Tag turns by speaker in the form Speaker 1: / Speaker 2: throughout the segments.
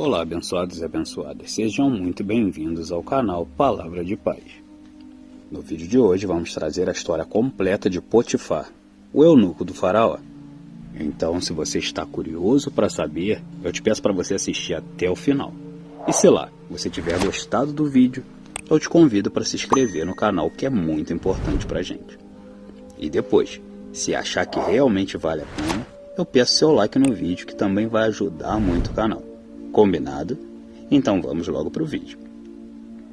Speaker 1: Olá, abençoados e abençoadas, sejam muito bem-vindos ao canal Palavra de Paz. No vídeo de hoje vamos trazer a história completa de Potifar, o eunuco do faraó. Então, se você está curioso para saber, eu te peço para você assistir até o final. E se lá você tiver gostado do vídeo, eu te convido para se inscrever no canal, que é muito importante para a gente. E depois, se achar que realmente vale a pena, eu peço seu like no vídeo, que também vai ajudar muito o canal. Combinado? Então vamos logo para o vídeo.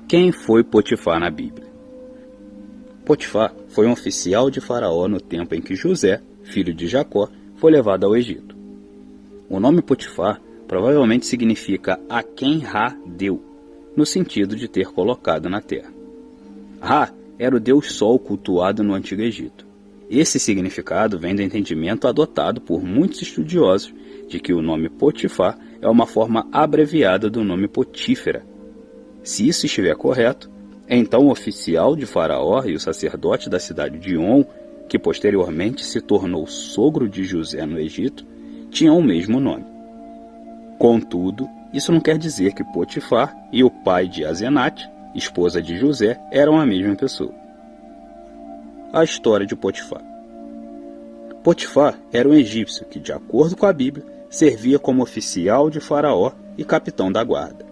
Speaker 1: Quem foi Potifar na Bíblia? Potifar foi um oficial de Faraó no tempo em que José, filho de Jacó, foi levado ao Egito. O nome Potifar provavelmente significa a quem Ra deu, no sentido de ter colocado na terra. Ra era o deus Sol cultuado no Antigo Egito. Esse significado vem do entendimento adotado por muitos estudiosos de que o nome Potifar é uma forma abreviada do nome Potífera. Se isso estiver correto, então o oficial de Faraó e o sacerdote da cidade de On, que posteriormente se tornou sogro de José no Egito, tinham o mesmo nome. Contudo, isso não quer dizer que Potifar e o pai de Asenate, esposa de José, eram a mesma pessoa. A história de Potifar. Potifar era um egípcio que, de acordo com a Bíblia, servia como oficial de Faraó e capitão da guarda.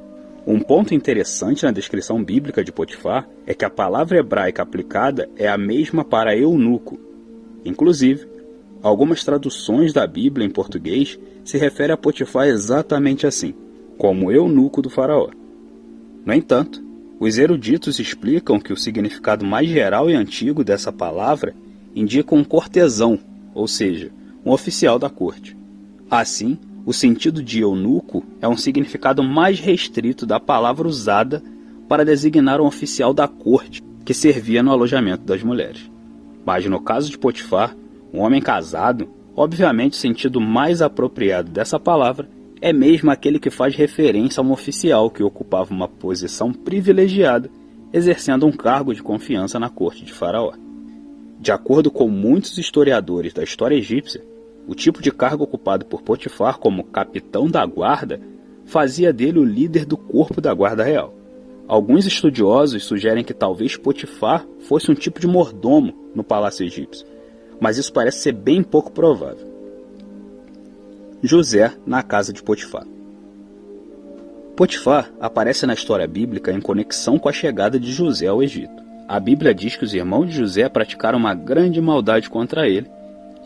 Speaker 1: Um ponto interessante na descrição bíblica de Potifar é que a palavra hebraica aplicada é a mesma para eunuco. Inclusive, algumas traduções da Bíblia em português se referem a Potifar exatamente assim, como eunuco do Faraó. No entanto, os eruditos explicam que o significado mais geral e antigo dessa palavra indica um cortesão, ou seja, um oficial da corte. Assim, o sentido de eunuco é um significado mais restrito da palavra usada para designar um oficial da corte que servia no alojamento das mulheres. Mas no caso de Potifar, um homem casado, obviamente o sentido mais apropriado dessa palavra é mesmo aquele que faz referência a um oficial que ocupava uma posição privilegiada, exercendo um cargo de confiança na corte de Faraó. De acordo com muitos historiadores da história egípcia, o tipo de cargo ocupado por Potifar como capitão da guarda fazia dele o líder do corpo da guarda real. Alguns estudiosos sugerem que talvez Potifar fosse um tipo de mordomo no palácio egípcio, mas isso parece ser bem pouco provável. José na casa de Potifar. Potifar aparece na história bíblica em conexão com a chegada de José ao Egito. A Bíblia diz que os irmãos de José praticaram uma grande maldade contra ele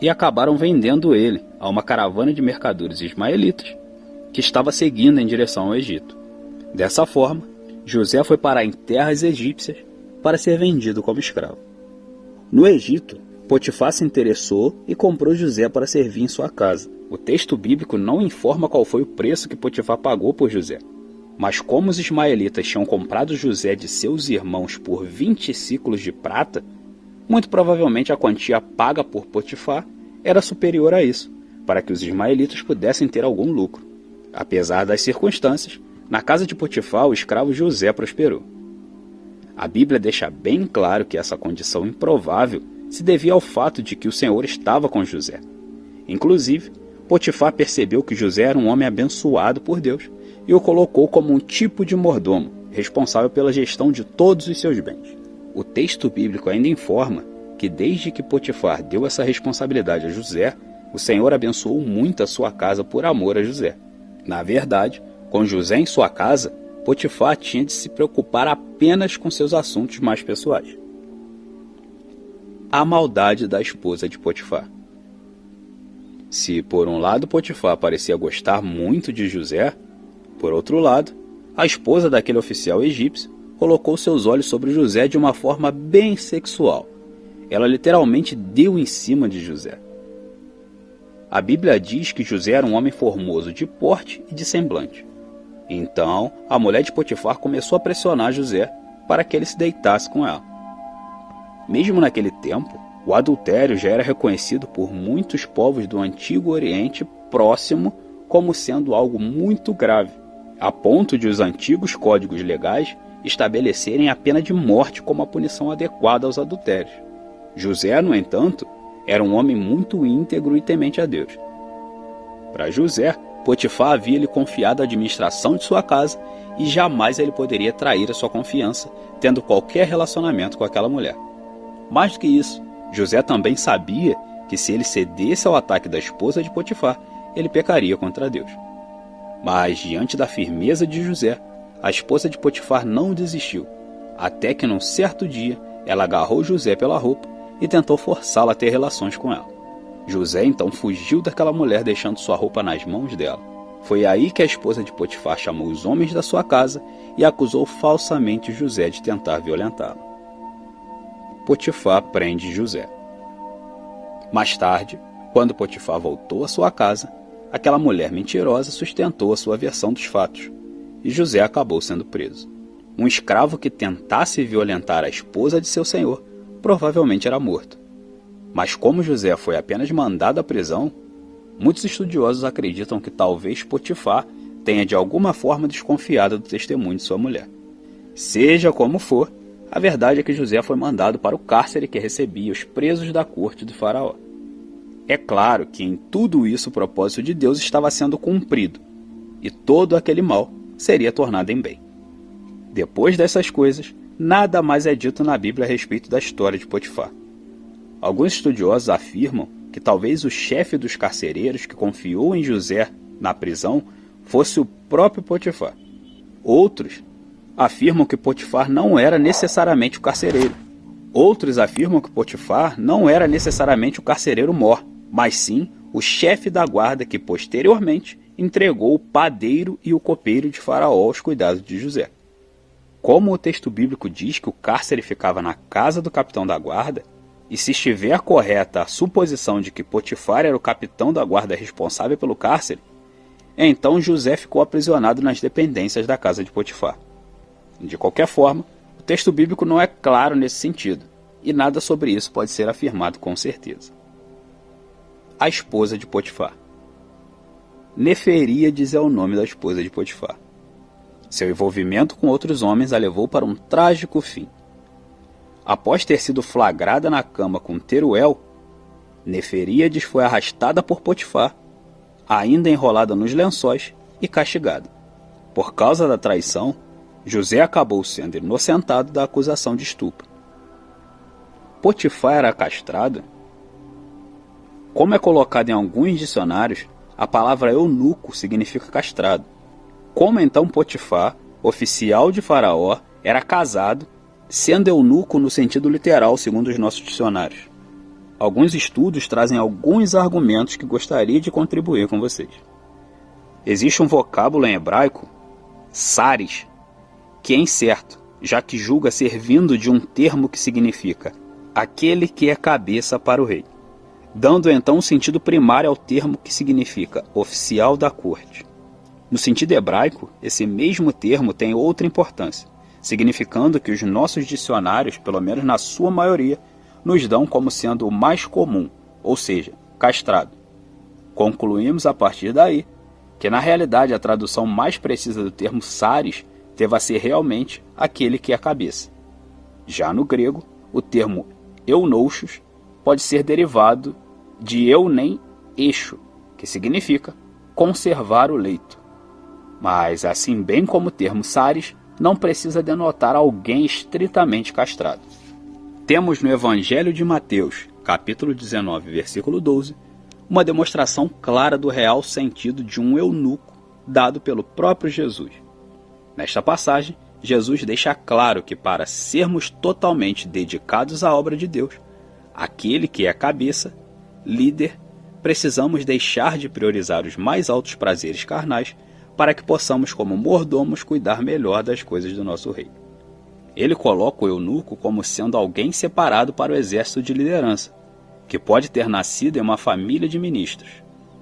Speaker 1: e acabaram vendendo ele a uma caravana de mercadores ismaelitas que estava seguindo em direção ao Egito. Dessa forma, José foi parar em terras egípcias para ser vendido como escravo. No Egito, Potifar se interessou e comprou José para servir em sua casa. O texto bíblico não informa qual foi o preço que Potifar pagou por José, mas como os ismaelitas tinham comprado José de seus irmãos por 20 ciclos de prata, muito provavelmente a quantia paga por Potifar era superior a isso, para que os ismaelitas pudessem ter algum lucro. Apesar das circunstâncias, na casa de Potifar o escravo José prosperou. A Bíblia deixa bem claro que essa condição improvável se devia ao fato de que o Senhor estava com José. Inclusive, Potifar percebeu que José era um homem abençoado por Deus e o colocou como um tipo de mordomo, responsável pela gestão de todos os seus bens. O texto bíblico ainda informa que desde que Potifar deu essa responsabilidade a José, o Senhor abençoou muito a sua casa por amor a José. Na verdade, com José em sua casa, Potifar tinha de se preocupar apenas com seus assuntos mais pessoais. A maldade da esposa de Potifar. Se por um lado Potifar parecia gostar muito de José, por outro lado, a esposa daquele oficial egípcio colocou seus olhos sobre José de uma forma bem sexual. Ela literalmente deu em cima de José. A Bíblia diz que José era um homem formoso de porte e de semblante. Então, a mulher de Potifar começou a pressionar José para que ele se deitasse com ela. Mesmo naquele tempo, o adultério já era reconhecido por muitos povos do Antigo Oriente Próximo como sendo algo muito grave, a ponto de os antigos códigos legais estabelecerem a pena de morte como a punição adequada aos adultérios. José, no entanto, era um homem muito íntegro e temente a Deus. Para José, Potifar havia lhe confiado a administração de sua casa e jamais ele poderia trair a sua confiança, tendo qualquer relacionamento com aquela mulher. Mais do que isso, José também sabia que se ele cedesse ao ataque da esposa de Potifar, ele pecaria contra Deus. Mas, diante da firmeza de José, a esposa de Potifar não desistiu, até que num certo dia ela agarrou José pela roupa e tentou forçá-lo a ter relações com ela. José então fugiu daquela mulher, deixando sua roupa nas mãos dela. Foi aí que a esposa de Potifar chamou os homens da sua casa e acusou falsamente José de tentar violentá-la. Potifar prende José. Mais tarde, quando Potifar voltou à sua casa, aquela mulher mentirosa sustentou a sua versão dos fatos, e José acabou sendo preso. Um escravo que tentasse violentar a esposa de seu senhor provavelmente era morto. Mas como José foi apenas mandado à prisão, muitos estudiosos acreditam que talvez Potifar tenha de alguma forma desconfiado do testemunho de sua mulher. Seja como for, a verdade é que José foi mandado para o cárcere que recebia os presos da corte do faraó. É claro que em tudo isso o propósito de Deus estava sendo cumprido, e todo aquele mal seria tornado em bem. Depois dessas coisas, nada mais é dito na Bíblia a respeito da história de Potifar. Alguns estudiosos afirmam que talvez o chefe dos carcereiros que confiou em José na prisão fosse o próprio Potifar. Outros afirmam que Potifar não era necessariamente o carcereiro. Outros afirmam que Potifar não era necessariamente o carcereiro-mor, mas sim o chefe da guarda que posteriormente entregou o padeiro e o copeiro de Faraó aos cuidados de José. Como o texto bíblico diz que o cárcere ficava na casa do capitão da guarda, e se estiver correta a suposição de que Potifar era o capitão da guarda responsável pelo cárcere, então José ficou aprisionado nas dependências da casa de Potifar. De qualquer forma, o texto bíblico não é claro nesse sentido, e nada sobre isso pode ser afirmado com certeza. A esposa de Potifar. Neferíades é o nome da esposa de Potifar. Seu envolvimento com outros homens a levou para um trágico fim. Após ter sido flagrada na cama com Teruel, Neferíades foi arrastada por Potifar, ainda enrolada nos lençóis e castigada. Por causa da traição, José acabou sendo inocentado da acusação de estupro. Potifar era castrado? Como é colocado em alguns dicionários, a palavra eunuco significa castrado. Como então Potifar, oficial de Faraó, era casado, sendo eunuco no sentido literal, segundo os nossos dicionários? Alguns estudos trazem alguns argumentos que gostaria de contribuir com vocês. Existe um vocábulo em hebraico, saris, que é incerto, já que julga ser vindo de um termo que significa aquele que é cabeça para o rei, dando então um sentido primário ao termo que significa oficial da corte. No sentido hebraico, esse mesmo termo tem outra importância, significando que os nossos dicionários, pelo menos na sua maioria, nos dão como sendo o mais comum, ou seja, castrado. Concluímos a partir daí que na realidade a tradução mais precisa do termo saris deva ser realmente aquele que é a cabeça. Já no grego, o termo eunochos pode ser derivado de eunem eixo, que significa conservar o leito. Mas, assim bem como o termo saris, não precisa denotar alguém estritamente castrado. Temos no Evangelho de Mateus, capítulo 19, versículo 12, uma demonstração clara do real sentido de um eunuco dado pelo próprio Jesus. Nesta passagem, Jesus deixa claro que para sermos totalmente dedicados à obra de Deus, aquele que é a cabeça, líder, precisamos deixar de priorizar os mais altos prazeres carnais para que possamos, como mordomos, cuidar melhor das coisas do nosso rei. Ele coloca o eunuco como sendo alguém separado para o exército de liderança, que pode ter nascido em uma família de ministros.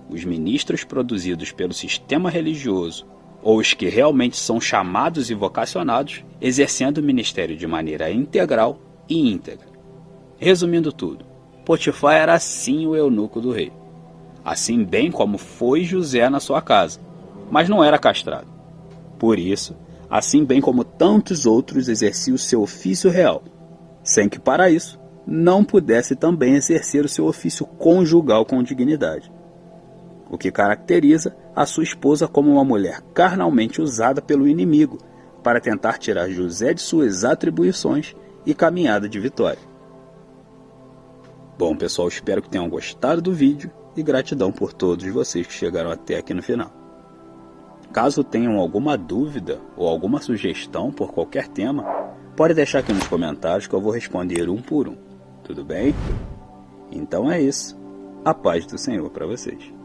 Speaker 1: Os ministros produzidos pelo sistema religioso, ou os que realmente são chamados e vocacionados, exercendo o ministério de maneira integral e íntegra. Resumindo tudo, Potifar era sim o eunuco do rei, assim bem como foi José na sua casa, mas não era castrado. Por isso, assim bem como tantos outros, exercia o seu ofício real, sem que para isso não pudesse também exercer o seu ofício conjugal com dignidade. o que caracteriza a sua esposa como uma mulher carnalmente usada pelo inimigo para tentar tirar José de suas atribuições e caminhada de vitória. Bom, pessoal, espero que tenham gostado do vídeo e gratidão por todos vocês que chegaram até aqui no final. Caso tenham alguma dúvida ou alguma sugestão por qualquer tema, pode deixar aqui nos comentários que eu vou responder um por um. Tudo bem? Então é isso. A paz do Senhor para vocês.